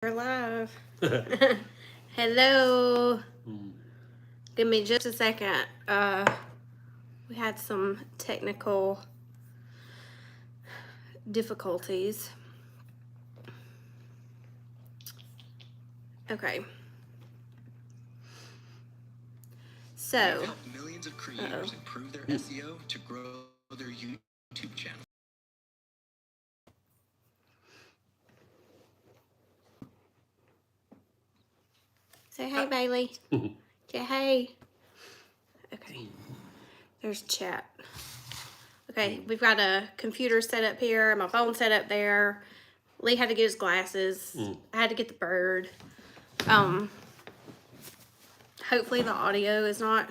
We're live. Hello. Give me just a second. We had some technical difficulties. Okay. So. We've helped millions of creators improve their SEO to grow their YouTube channel. Say hey, Bailey. Say hey. Okay. There's chat. Okay, we've got a computer set up here, my phone set up there. Lee had to get his glasses. I had to get the bird. Hopefully the audio is not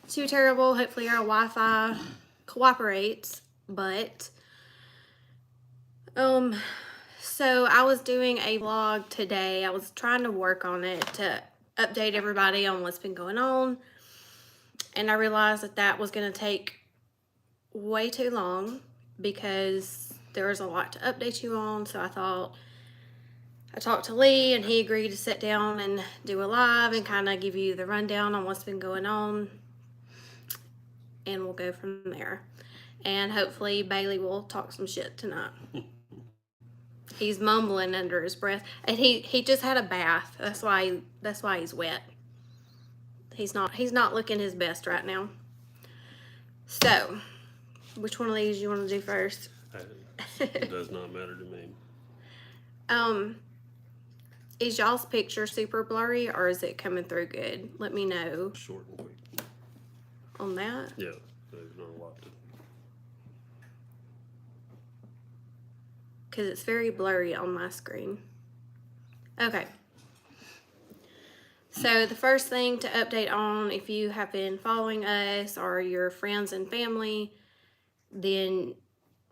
too terrible. Hopefully our Wi-Fi cooperates. But so I was doing a vlog today. I was trying to work on it to update everybody on what's been going on, and I realized that that was going to take way too long because there was a lot to update you on. So I thought, I talked to Lee and he agreed to sit down and do a live and kind of give you the rundown on what's been going on, and we'll go from there. And hopefully Bailey will talk some shit tonight. He's mumbling under his breath, and he just had a bath. That's why he's wet. He's not looking his best right now. So, which one of these you want to do first? It does not matter to me. Is y'all's picture super blurry, or is it coming through good? Let me know. Short and quick. On that? Yeah, there's not a lot to. Because it's very blurry on my screen. Okay. So the first thing to update on, if you have been following us or your friends and family, then,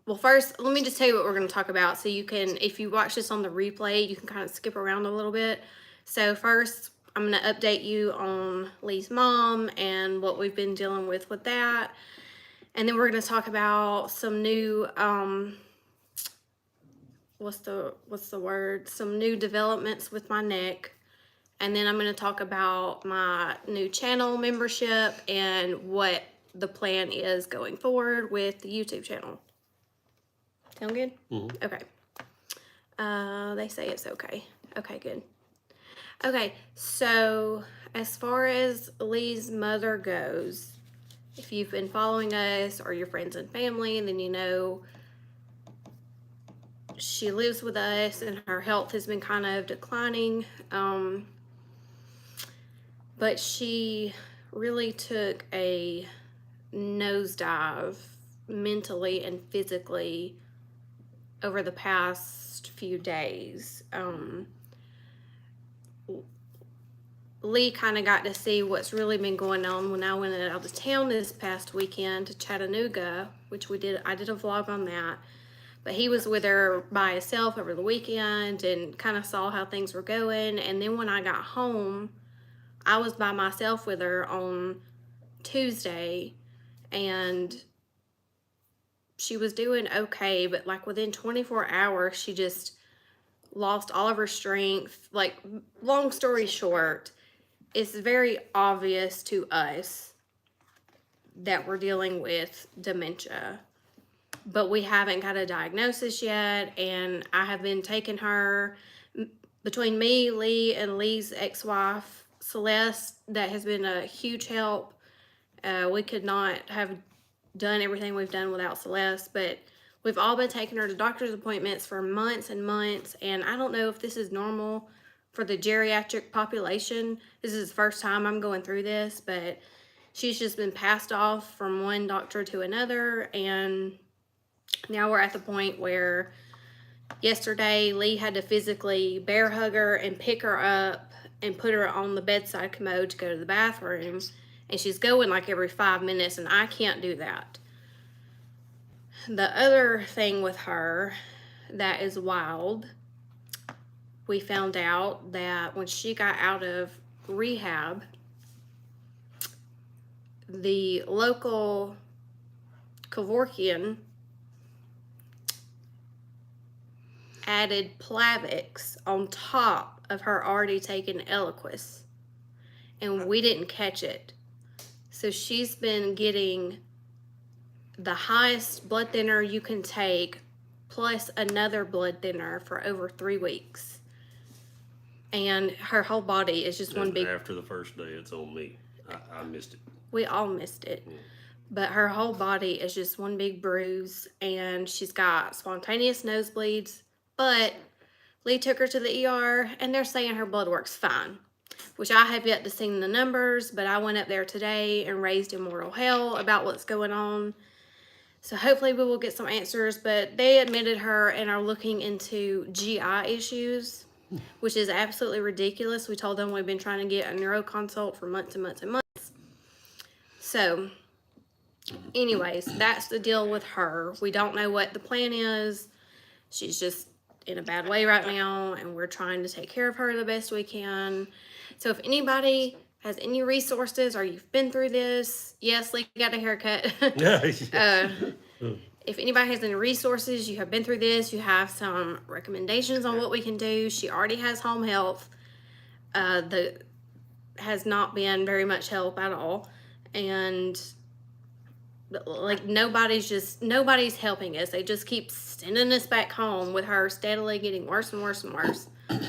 well, first, let me just tell you what we're going to talk about. So you can, if you watch this on the replay, you can kind of skip around a little bit. So first, I'm going to update you on Lee's mom and what we've been dealing with that. And then we're going to talk about some new, what's the word? Some new developments with my neck. And then I'm going to talk about my new channel membership and what the plan is going forward with the YouTube channel. Sound good? Mm-hmm. Okay. They say it's okay. Okay, good. Okay, so as far as Lee's mother goes, if you've been following us or your friends and family, then you know she lives with us and her health has been kind of declining. But she really took a nosedive mentally and physically over the past few days. Lee kind of got to see what's really been going on when I went out of town this past weekend to Chattanooga, which I did a vlog on that. But he was with her by himself over the weekend and kind of saw how things were going. And then when I got home, I was by myself with her on Tuesday, and she was doing okay, but like within 24 hours, she just lost all of her strength. Like, long story short, it's very obvious to us that we're dealing with dementia, but we haven't got a diagnosis yet. And I have been taking her, between me, Lee, and Lee's ex-wife, Celeste, that has been a huge help. We could not have done everything we've done without Celeste, but we've all been taking her to doctor's appointments for months and months, and I don't know if this is normal for the geriatric population. This is the first time I'm going through this, but she's just been passed off from one doctor to another, and now we're at the point where yesterday Lee had to physically bear hug her and pick her up and put her on the bedside commode to go to the bathroom, and she's going like every 5 minutes, and I can't do that. The other thing with her that is wild, we found out that when she got out of rehab, the local Kevorkian added Plavix on top of her already taken Eliquis, and we didn't catch it. So she's been getting the highest blood thinner you can take plus another blood thinner for over 3 weeks. And her whole body is just one And big... after the first day, it's on me. I missed it. We all missed it. But her whole body is just one big bruise, and she's got spontaneous nosebleeds. But Lee took her to the ER, and they're saying her blood work's fine, which I have yet to see the numbers, but I went up there today and raised immortal hell about what's going on. So hopefully we will get some answers, but they admitted her and are looking into GI issues, which is absolutely ridiculous. We told them we've been trying to get a neuro consult for months and months and months. So anyways, that's the deal with her. We don't know what the plan is. She's just in a bad way right now, and we're trying to take care of her the best we can. So if anybody has any resources or you've been through this, yes, Lee got a haircut. If anybody has any resources, you have been through this, you have some recommendations on what we can do. She already has home health. That has not been very much help at all. And like nobody's helping us. They just keep sending us back home with her steadily getting worse and worse and worse. And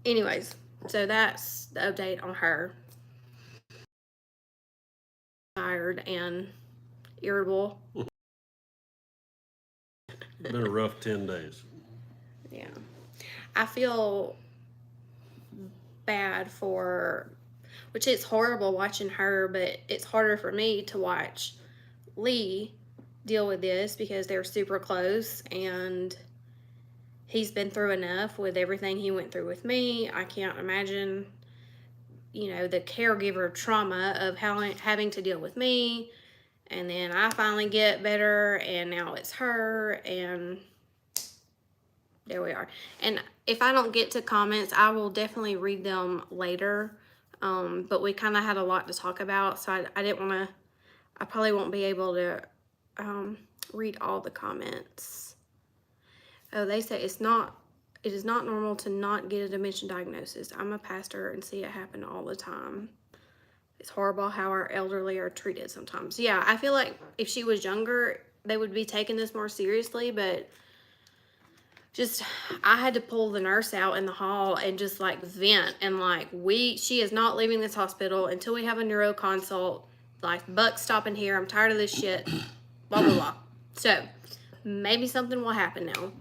anyways, so that's the update on her. Tired and irritable. It's been a rough 10 days. Yeah. I feel bad for, which it's horrible watching her, but it's harder for me to watch Lee deal with this because they're super close and he's been through enough with everything he went through with me. I can't imagine, the caregiver trauma of having to deal with me, and then I finally get better and now it's her, and there we are. And if I don't get to comments, I will definitely read them later. But we kind of had a lot to talk about, so I didn't want to, I probably won't be able to read all the comments. Oh, they say it is not normal to not get a dementia diagnosis. I'm a pastor and see it happen all the time. It's horrible how our elderly are treated sometimes. Yeah, I feel like if she was younger, they would be taking this more seriously, but just, I had to pull the nurse out in the hall and just like vent and like, she is not leaving this hospital until we have a neuro consult. Like, buck stopping here. I'm tired of this shit. Blah, blah, blah. So, maybe something will happen now.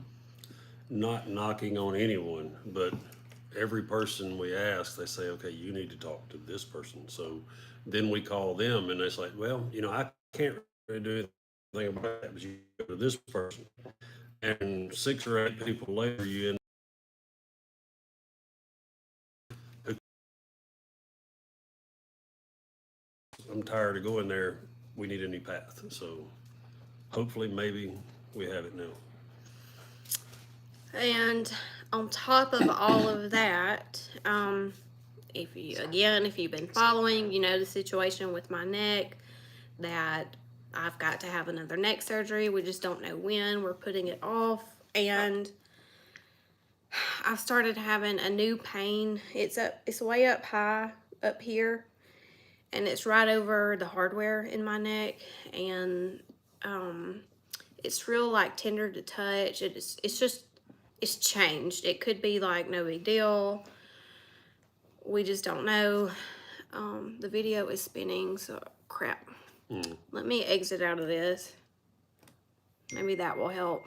Not knocking on anyone, but every person we ask, they say, okay, you need to talk to this person. So then we call them and it's like, well, I can't really do anything about that, but you go to this person. And 6 or 8 people later, you end I'm tired of going there. We need a new path. So hopefully maybe we have it now. And on top of all of that, if you've been following, the situation with my neck, that I've got to have another neck surgery. We just don't know when. We're putting it off. And I've started having a new pain. It's way up high up here, and it's right over the hardware in my neck, and it's real like tender to touch. It's changed. It could be like no big deal. We just don't know. The video is spinning, so crap. Let me exit out of this. Maybe that will help.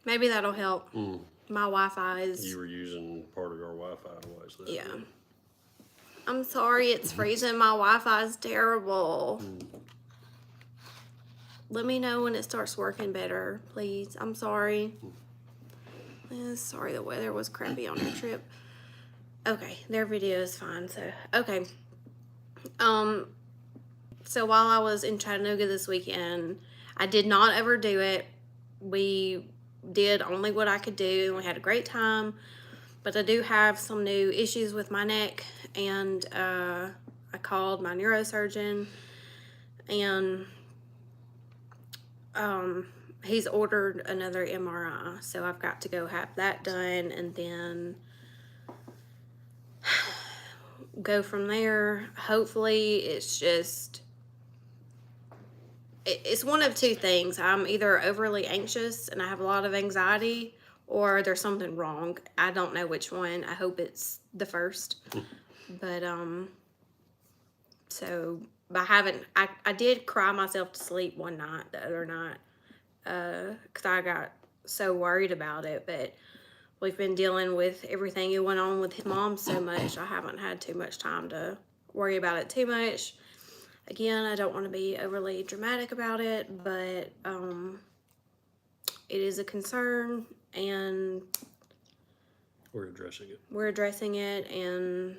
Maybe that'll help. My Wi-Fi is... You were using part of our Wi-Fi to watch that. Yeah. I'm sorry it's freezing. My Wi-Fi is terrible. Let me know when it starts working better, please. I'm sorry. Sorry the weather was crappy on our trip. Okay, their video is fine, so... Okay. So while I was in Chattanooga this weekend, I did not overdo it. We did only what I could do, and we had a great time. But I do have some new issues with my neck, and I called my neurosurgeon, and he's ordered another MRI, so I've got to go have that done, and then go from there. Hopefully, it's one of two things. I'm either overly anxious and I have a lot of anxiety, or there's something wrong. I don't know which one. I hope it's the first. But so I did cry myself to sleep one night the other night, because I got so worried about it. But we've been dealing with everything that went on with his mom so much. I haven't had too much time to worry about it too much. Again, I don't want to be overly dramatic about it, but it is a concern, and We're addressing it. we're addressing it, and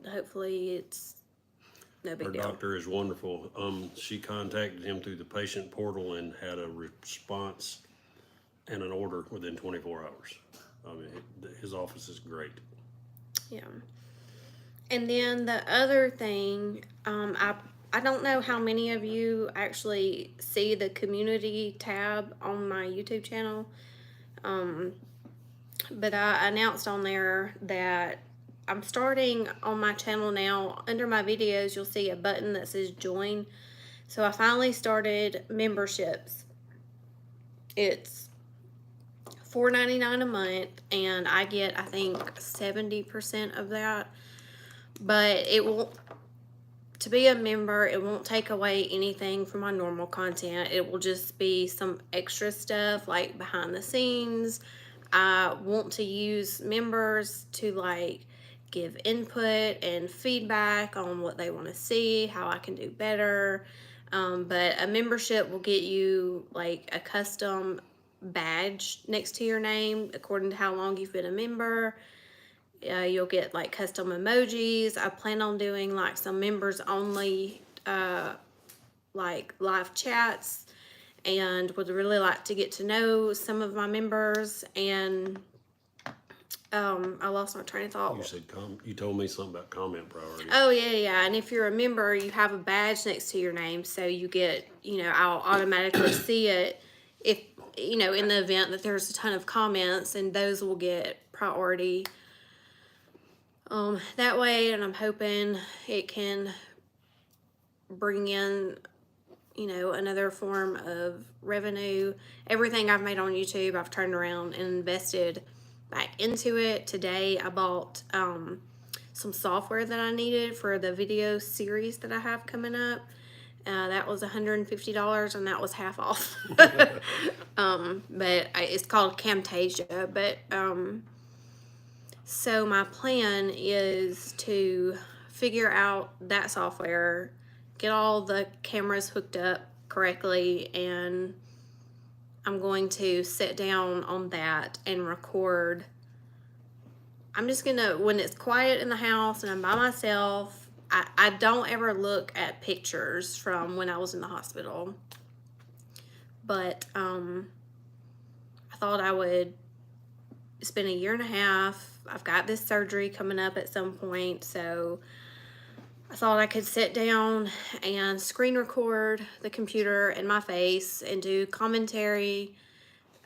hopefully it's no Our big deal. doctor is wonderful. She contacted him through the patient portal and had a response and an order within 24 hours. I mean, his office is great. Yeah. And then the other thing, I don't know how many of you actually see the community tab on my YouTube channel, but I announced on there that I'm starting on my channel now. Under my videos, you'll see a button that says join. So I finally started memberships. It's $4.99 a month, and I get, I think, 70% of that. But it won't, to be a member, it won't take away anything from my normal content. It will just be some extra stuff like behind the scenes. I want to use members to like give input and feedback on what they want to see, how I can do better. But a membership will get you like a custom badge next to your name according to how long you've been a member. You'll get like custom emojis. I plan on doing like some members only like live chats, and would really like to get to know some of my members. And I lost my train of thought. You said you told me something about comment priority. Oh, yeah. And if you're a member, you have a badge next to your name, so you get, I'll automatically see it if, in the event that there's a ton of comments, and those will get priority. That way, and I'm hoping it can bring in, another form of revenue. Everything I've made on YouTube, I've turned around and invested back into it. Today, I bought some software that I needed for the video series that I have coming up. That was $150, and that was half off. But it's called Camtasia. But so my plan is to figure out that software, get all the cameras hooked up correctly, and I'm going to sit down on that and record. I'm just gonna, when it's quiet in the house and I'm by myself, I don't ever look at pictures from when I was in the hospital. But I thought I would. It's been a year and a half. I've got this surgery coming up at some point, so I thought I could sit down and screen record the computer and my face and do commentary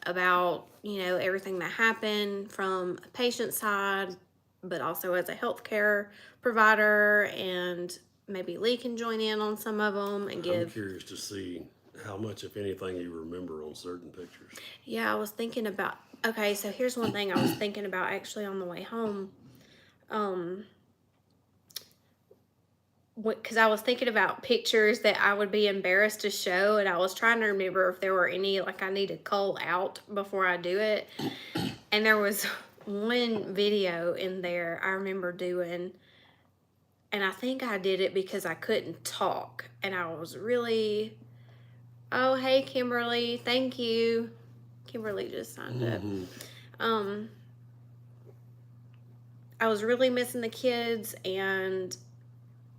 about, everything that happened from a patient side, but also as a healthcare provider, and maybe Lee can join in on some of them and give. I'm curious to see how much, if anything, you remember on certain pictures. Yeah, I was thinking about, okay, so here's one thing I was thinking about actually on the way home. Because I was thinking about pictures that I would be embarrassed to show, and I was trying to remember if there were any like I need to cull out before I do it. And there was one video in there I remember doing, and I think I did it because I couldn't talk, and I was really, oh, hey, Kimberly, thank you. Kimberly just signed up. I was really missing the kids, and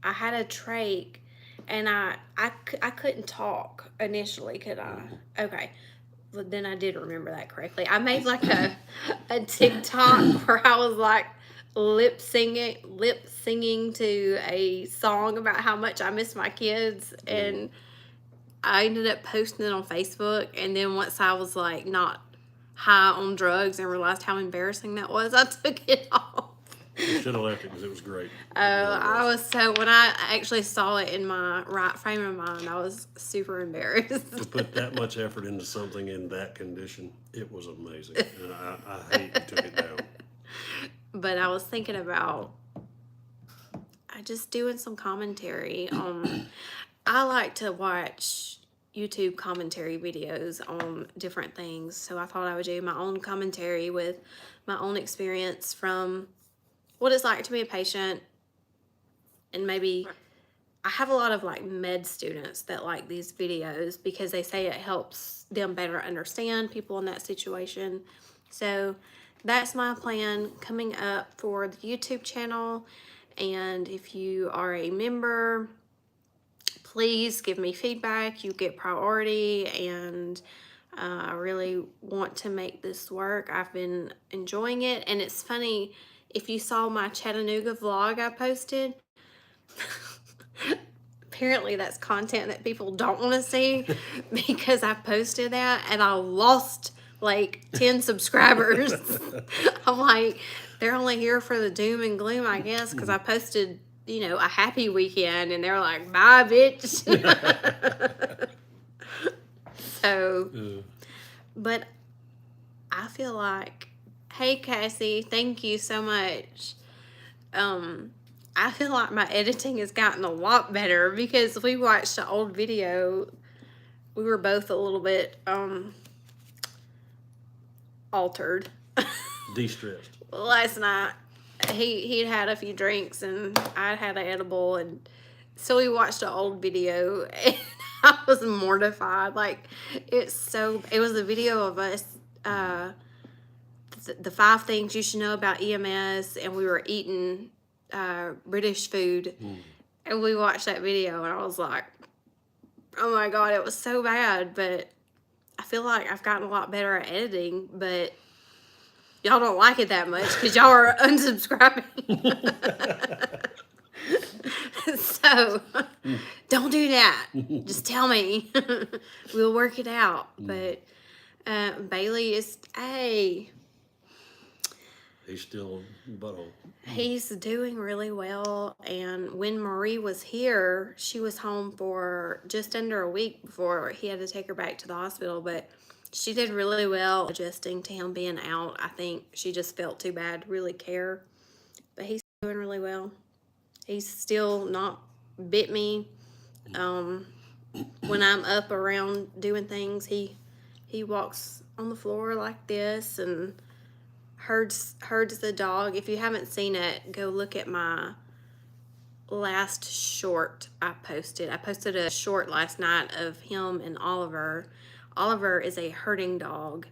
I had a trach, and I couldn't talk initially, could I? Okay. But then I did remember that correctly. I made like a TikTok where I was like lip singing to a song about how much I miss my kids, and I ended up posting it on Facebook, and then once I was like not high on drugs and realized how embarrassing that was, I took it off. You should have left it because it was great. Oh, I was so, when I actually saw it in my right frame of mind, I was super embarrassed. To put that much effort into something in that condition, it was amazing. And I hate you took it down. But I was thinking about just doing some commentary on, I like to watch YouTube commentary videos on different things. So I thought I would do my own commentary with my own experience from what it's like to be a patient. And maybe I have a lot of like med students that like these videos because they say it helps them better understand people in that situation. So that's my plan coming up for the YouTube channel. And if you are a member, please give me feedback. You get priority, and I really want to make this work. I've been enjoying it, and it's funny, if you saw my Chattanooga vlog I posted, apparently that's content that people don't want to see because I posted that and I lost like 10 subscribers. I'm like, they're only here for the doom and gloom, I guess, because I posted, a happy weekend, and they're like, bye, bitch. So, but I feel like, hey, Cassie, thank you so much. I feel like my editing has gotten a lot better because we watched an old video. We were both a little bit altered. De-stressed. Last night, he'd had a few drinks and I'd had an edible, and so we watched an old video and I was mortified. Like, it was a video of us, the 5 things you should know about EMS, and we were eating British food, and we watched that video, and I was like, oh my God, it was so bad. But I feel like I've gotten a lot better at editing, but y'all don't like it that much because y'all are unsubscribing. So don't do that. Just tell me. We'll work it out. But Bailey is, hey, He's still butthole. he's doing really well. And when Marie was here, she was home for just under a week before he had to take her back to the hospital. But she did really well adjusting to him being out. I think she just felt too bad to really care. But he's doing really well. He's still not bit me. When I'm up around doing things, he walks on the floor like this and herds the dog. If you haven't seen it, go look at my last short I posted. I posted a short last night of him and Oliver. Oliver is a herding dog.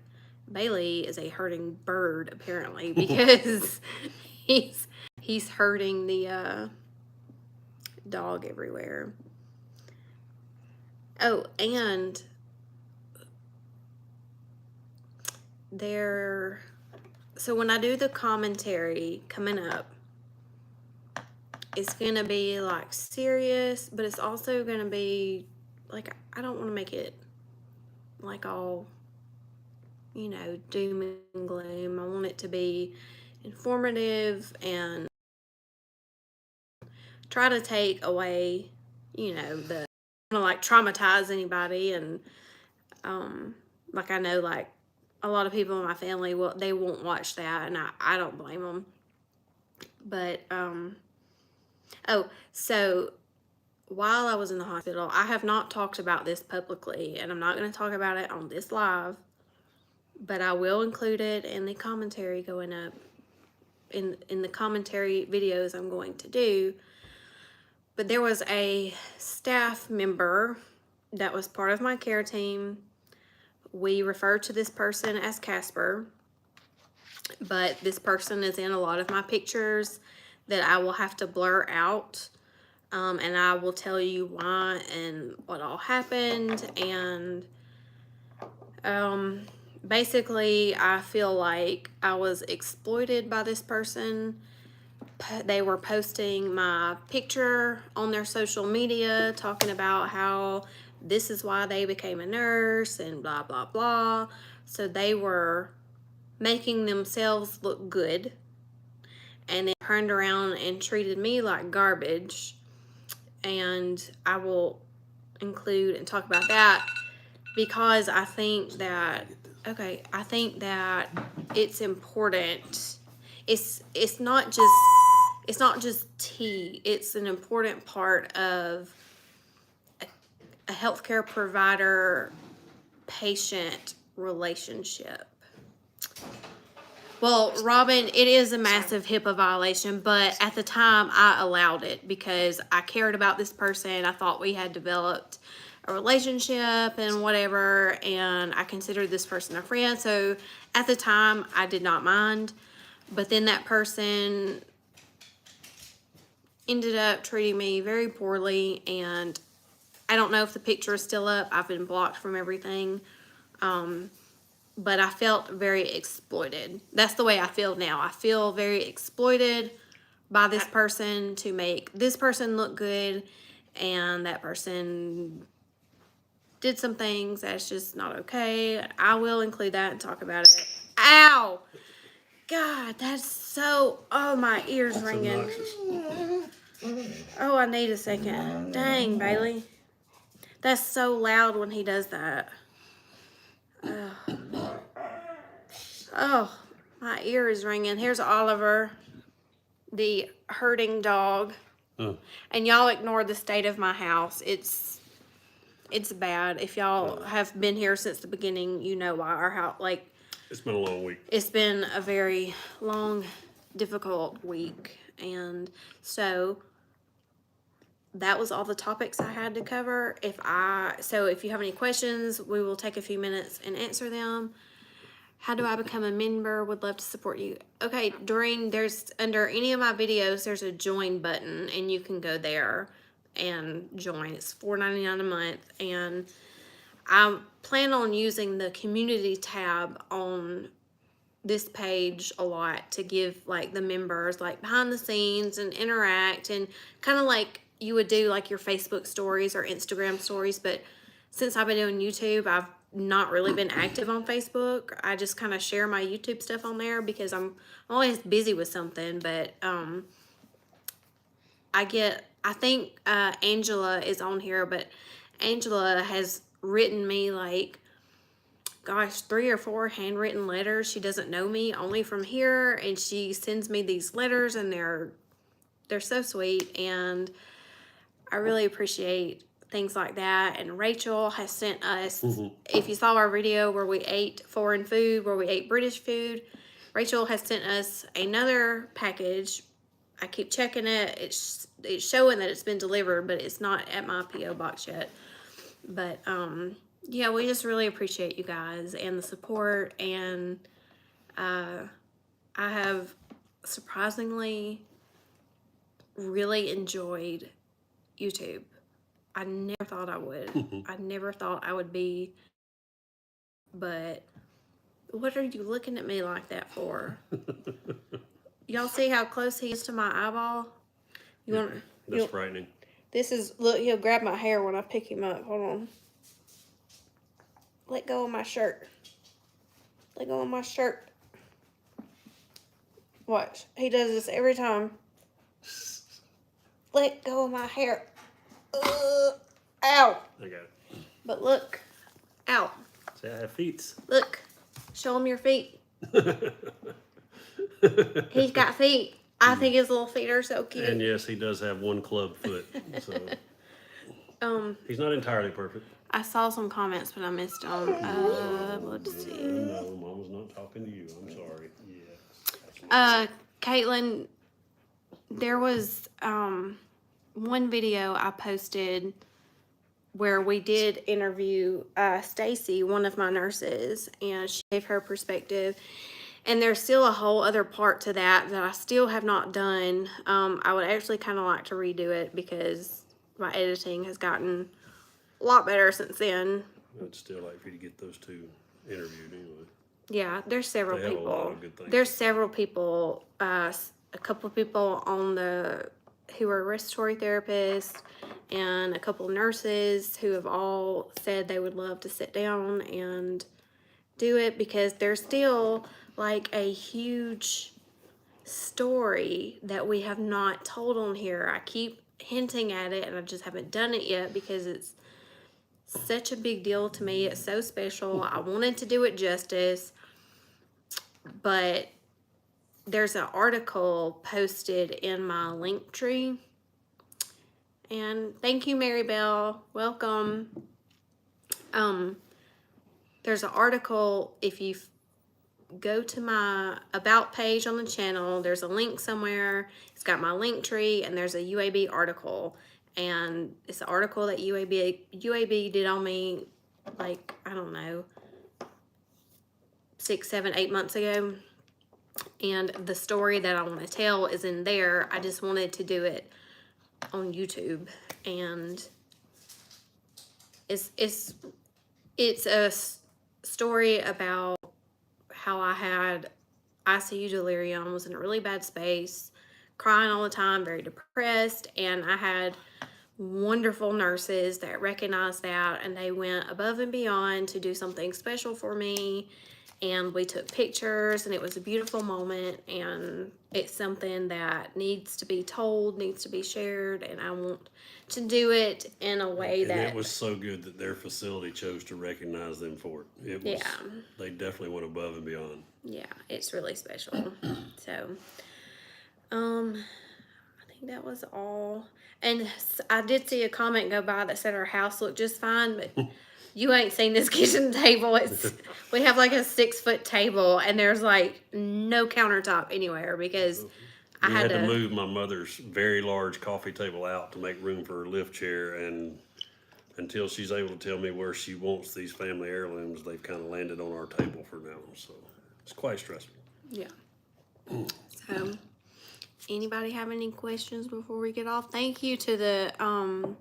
Bailey is a herding bird, apparently, because he's herding the dog everywhere. Oh, and so when I do the commentary coming up, it's gonna be like serious, but it's also gonna be like, I don't want to make it like all, doom and gloom. I want it to be informative and try to take away, the like traumatize anybody. And like, I know like a lot of people in my family they won't watch that, and I don't blame them. But so while I was in the hospital, I have not talked about this publicly, and I'm not going to talk about it on this live, but I will include it in the commentary going up, in the commentary videos I'm going to do. But there was a staff member that was part of my care team. We refer to this person as Casper, but this person is in a lot of my pictures that I will have to blur out, and I will tell you why and what all happened. And basically, I feel like I was exploited by this person. They were posting my picture on their social media, talking about how this is why they became a nurse and blah, blah, blah. So they were making themselves look good and then turned around and treated me like garbage. And I will include and talk about that because I think that, okay, I think that it's important. It's not just tea. It's an important part of a healthcare provider patient relationship. Well, Robin, it is a massive HIPAA violation, but at the time I allowed it because I cared about this person. I thought we had developed a relationship and whatever, and I considered this person a friend. So at the time I did not mind, but then that person ended up treating me very poorly, and I don't know if the picture is still up. I've been blocked from everything. But I felt very exploited. That's the way I feel now. I feel very exploited by this person to make this person look good, and that person did some things that's just not okay. I will include that and talk about it. Ow! God, that's so, oh, my ear's ringing. Obnoxious. Oh, I need a second. Dang, Bailey. That's so loud when he does that. Oh, my ear is ringing. Here's Oliver, the herding dog. Oh, And y'all ignore the state of my house. It's bad. If y'all have been here since the beginning, you know why our house, like, it's been a long week. it's been a very long, difficult week. And so that was all the topics I had to cover. So if you have any questions, we will take a few minutes and answer them. How do I become a member? Would love to support you. Okay, there's under any of my videos, there's a join button, and you can go there and join. It's $4.99 a month, and I plan on using the community tab on this page a lot to give like the members like behind the scenes and interact, and kind of like you would do like your Facebook stories or Instagram stories. But since I've been doing YouTube, I've not really been active on Facebook. I just kind of share my YouTube stuff on there because I'm always busy with something. But I think Angela is on here, but Angela has written me like, gosh, 3 or 4 handwritten letters. She doesn't know me, only from here, and she sends me these letters, and they're so sweet, and I really appreciate things like that. And Rachel has sent us, if you saw our video where we ate foreign food, where we ate British food, Rachel has sent us another package. I keep checking it. It's showing that it's been delivered, but it's not at my P.O. box yet. But yeah, we just really appreciate you guys and the support. And I have surprisingly really enjoyed YouTube. I never thought I would. I never thought I would be. But what are you looking at me like that for? Y'all see how close he is to my eyeball? That's frightening. This is, look, he'll grab my hair when I pick him up. Hold on. Let go of my shirt. Let go of my shirt. Watch. He does this every time. Let go of my hair. Ow. I got it. But look. Ow. See, I have feet. Look. Show him your feet. He's got feet. I think his little feet are so cute. And yes, he does have one club foot. So he's not entirely perfect. I saw some comments, but I missed them. Let's see. No, Mama's not talking to you. I'm sorry. Yeah. Caitlin, there was one video I posted where we did interview Stacy, one of my nurses, and she gave her perspective. And there's still a whole other part to that I still have not done. I would actually kind of like to redo it because my editing has gotten a lot better since then. I'd still like for you to get those two interviewed anyway. Yeah, there's several They have people. a lot of good things. There's several people, a couple of people on the who are respiratory therapists and a couple nurses who have all said they would love to sit down and do it, because there's still like a huge story that we have not told on here. I keep hinting at it and I just haven't done it yet because it's such a big deal to me. It's so special. I wanted to do it justice, but there's an article posted in my link tree. And thank you, Mary Bell. Welcome. There's an article. If you go to my about page on the channel, there's a link somewhere. It's got my link tree, and there's a UAB article. And it's an article that UAB did on me, like, I don't know, 6, 7, 8 months ago. And the story that I want to tell is in there. I just wanted to do it on YouTube, and it's a story about how I had ICU delirium, was in a really bad space, crying all the time, very depressed, and I had wonderful nurses that recognized that, and they went above and beyond to do something special for me. And we took pictures, and it was a beautiful moment, and it's something that needs to be told, needs to be shared, and I want to do it in a way And that it was so good that their facility chose to recognize them for it. It was, Yeah. They definitely went above and beyond. Yeah, it's really special. So, I think that was all. And I did see a comment go by that said our house looked just fine, but you ain't seen this kitchen table. We have like a 6-foot table, and there's like no countertop anywhere because I We had had to move my mother's very large coffee table out to make room for her lift chair, and until she's able to tell me where she wants these family heirlooms, they've kind of landed on our table for now. So it's quite stressful. Yeah. So, anybody have any questions before we get off? Thank you to the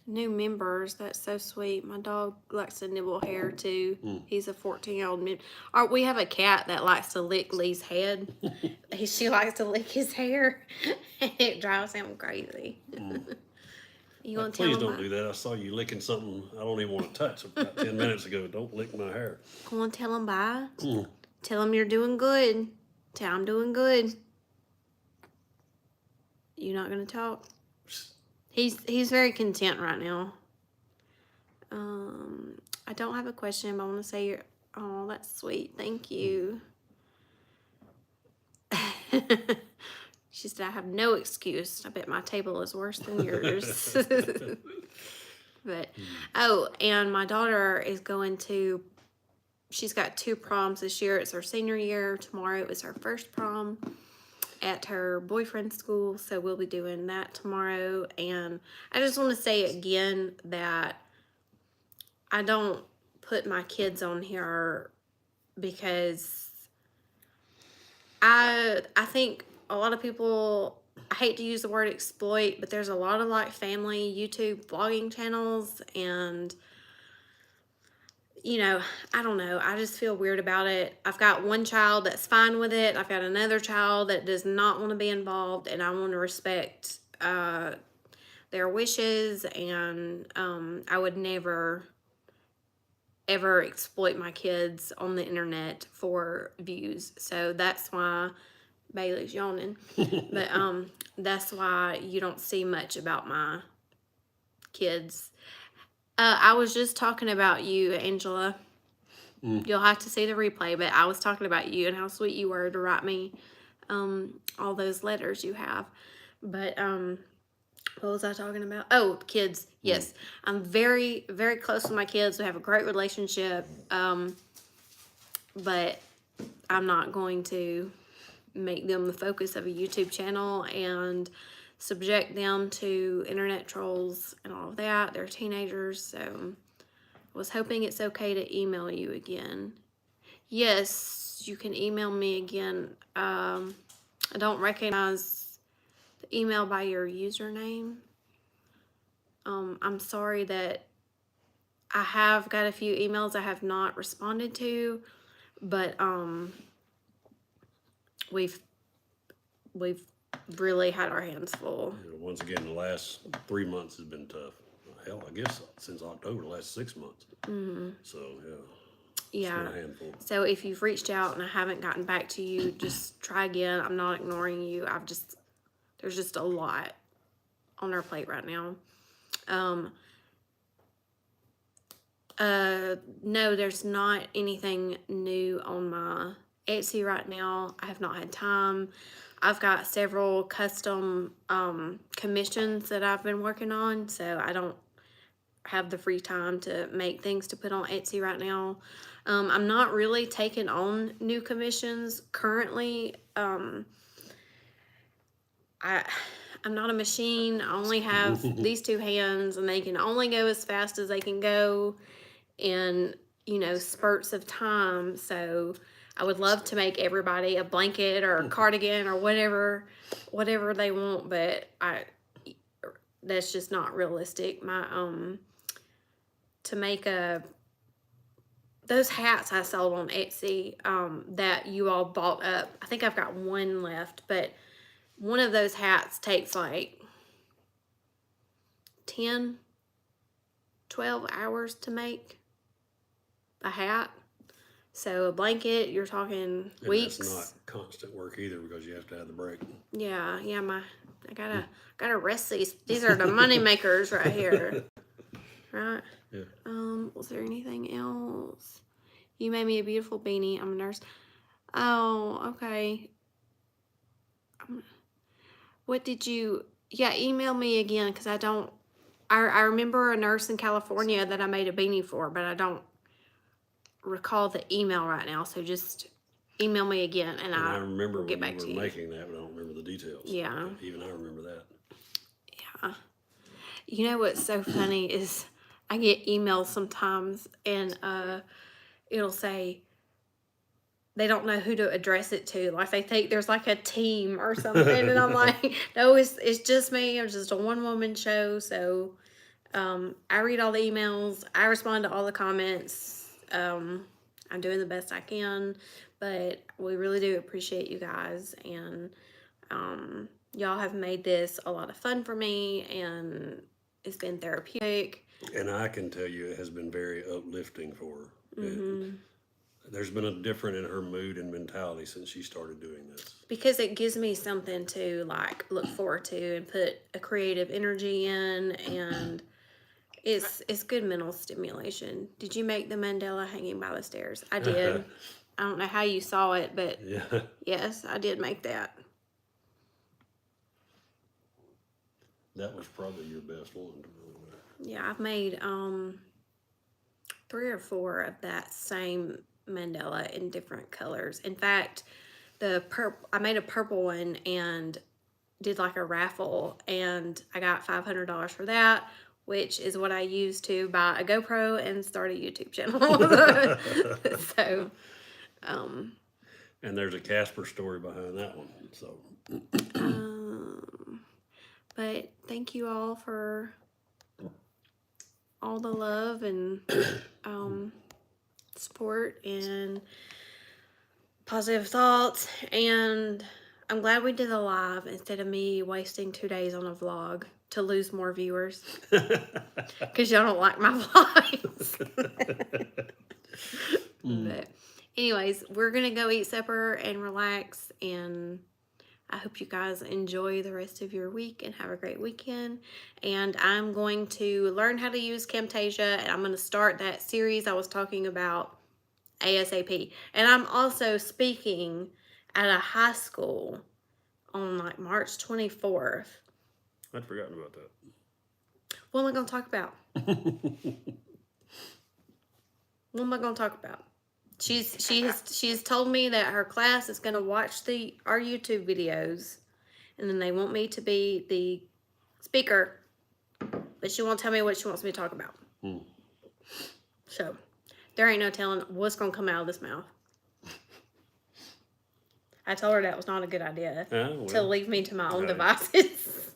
new members. That's so sweet. My dog likes to nibble hair too. He's a 14-year-old. We have a cat that likes to lick Lee's head. She likes to lick his hair. It drives him crazy. You want to tell Please him? don't do that. I saw you licking something I don't even want to touch about 10 minutes ago. Don't lick my hair. I want to tell him bye. Tell him you're doing good. Tell him I'm doing good. You not gonna talk? He's very content right now. I don't have a question, but I want to say, oh, that's sweet. Thank you. She said, I have no excuse. I bet my table is worse than yours. But, oh, and my daughter is she's got 2 proms this year. It's her senior year. Tomorrow is her first prom at her boyfriend's school, so we'll be doing that tomorrow. And I just want to say again that I don't put my kids on here because I think a lot of people, I hate to use the word exploit, but there's a lot of like family YouTube vlogging channels, and I don't know. I just feel weird about it. I've got one child that's fine with it. I've got another child that does not want to be involved, and I want to respect their wishes, and I would never, ever exploit my kids on the internet for views. So that's why Bailey's yawning. But that's why you don't see much about my kids. I was just talking about you, Angela. You'll have to see the replay, but I was talking about you and how sweet you were to write me all those letters you have. But what was I talking about? Oh, kids. Yes. I'm very, very close with my kids. We have a great relationship. But I'm not going to make them the focus of a YouTube channel and subject them to internet trolls and all of that. They're teenagers, so I was hoping it's okay to email you again. Yes, you can email me again. I don't recognize the email by your username. I'm sorry that I have got a few emails I have not responded to, but we've really had our hands full. You know, once again, the last 3 months has been tough. Hell, I guess since October, the last 6 months. So, yeah, it's been Yeah. a handful. So if you've reached out and I haven't gotten back to you, just try again. I'm not ignoring you. There's just a lot on our plate right now. No, there's not anything new on my Etsy right now. I have not had time. I've got several custom commissions that I've been working on, so I don't have the free time to make things to put on Etsy right now. I'm not really taking on new commissions currently. I'm not a machine. I only have these two hands, and they can only go as fast as they can go in, spurts of time. So I would love to make everybody a blanket or a cardigan or whatever they want, but that's just not realistic. To make those hats I sold on Etsy, that you all bought up. I think I've got one left, but one of those hats takes like 10, 12 hours to make a hat. So a blanket, you're talking And weeks. that's not constant work either because you have to have the break. Yeah, I gotta rest these. These are the money makers right here. Right? Yeah. Was there anything else? You made me a beautiful beanie. I'm a nurse. Oh, okay. What did you? Yeah, email me again because I don't. I remember a nurse in California that I made a beanie for, but I don't recall the email right now. So just email me again, and I I remember will get when back you to were you. making that, but I don't remember the details. Yeah. Even I remember that. Yeah. You know what's so funny is I get emails sometimes, and it'll say they don't know who to address it to. Like they think there's like a team or something, and I'm like, no, it's just me. I'm just a one-woman show. So I read all the emails. I respond to all the comments. I'm doing the best I can, but we really do appreciate you guys, and y'all have made this a lot of fun for me, and it's been therapeutic. And I can tell you it has been very uplifting for her. There's been a difference in her mood and mentality since she started doing this. Because it gives me something to like look forward to and put a creative energy in, and it's good mental stimulation. Did you make the mandala hanging by the stairs? I did. I don't know how you saw it, but Yeah. yes, I did make that. That was probably your best one. Yeah, I've made 3 or 4 of that same mandala in different colors. In fact, I made a purple one and did like a raffle, and I got $500 for that, which is what I used to buy a GoPro and start a YouTube channel. So, And there's a Casper story behind that one. So, but thank you all for all the love and support and positive thoughts, and I'm glad we did a live instead of me wasting 2 days on a vlog to lose more viewers because y'all don't like my vlogs. But anyways, we're gonna go eat supper and relax, and I hope you guys enjoy the rest of your week and have a great weekend. And I'm going to learn how to use Camtasia, and I'm going to start that series I was talking about ASAP. And I'm also speaking at a high school on like March 24th. I'd forgotten about that. What am I going to talk about? What am I going to talk about? She's told me that her class is going to watch our YouTube videos, and then they want me to be the speaker, but she won't tell me what she wants me to talk about. So there ain't no telling what's going to come out of this mouth. I told her that was not a good idea to leave me to my own devices.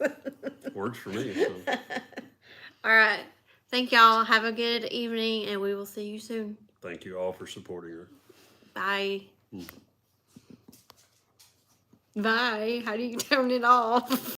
Works for me. So. All right. Thank y'all. Have a good evening, and we will see you soon. Thank you all for supporting her. Bye. Bye. How do you turn it off?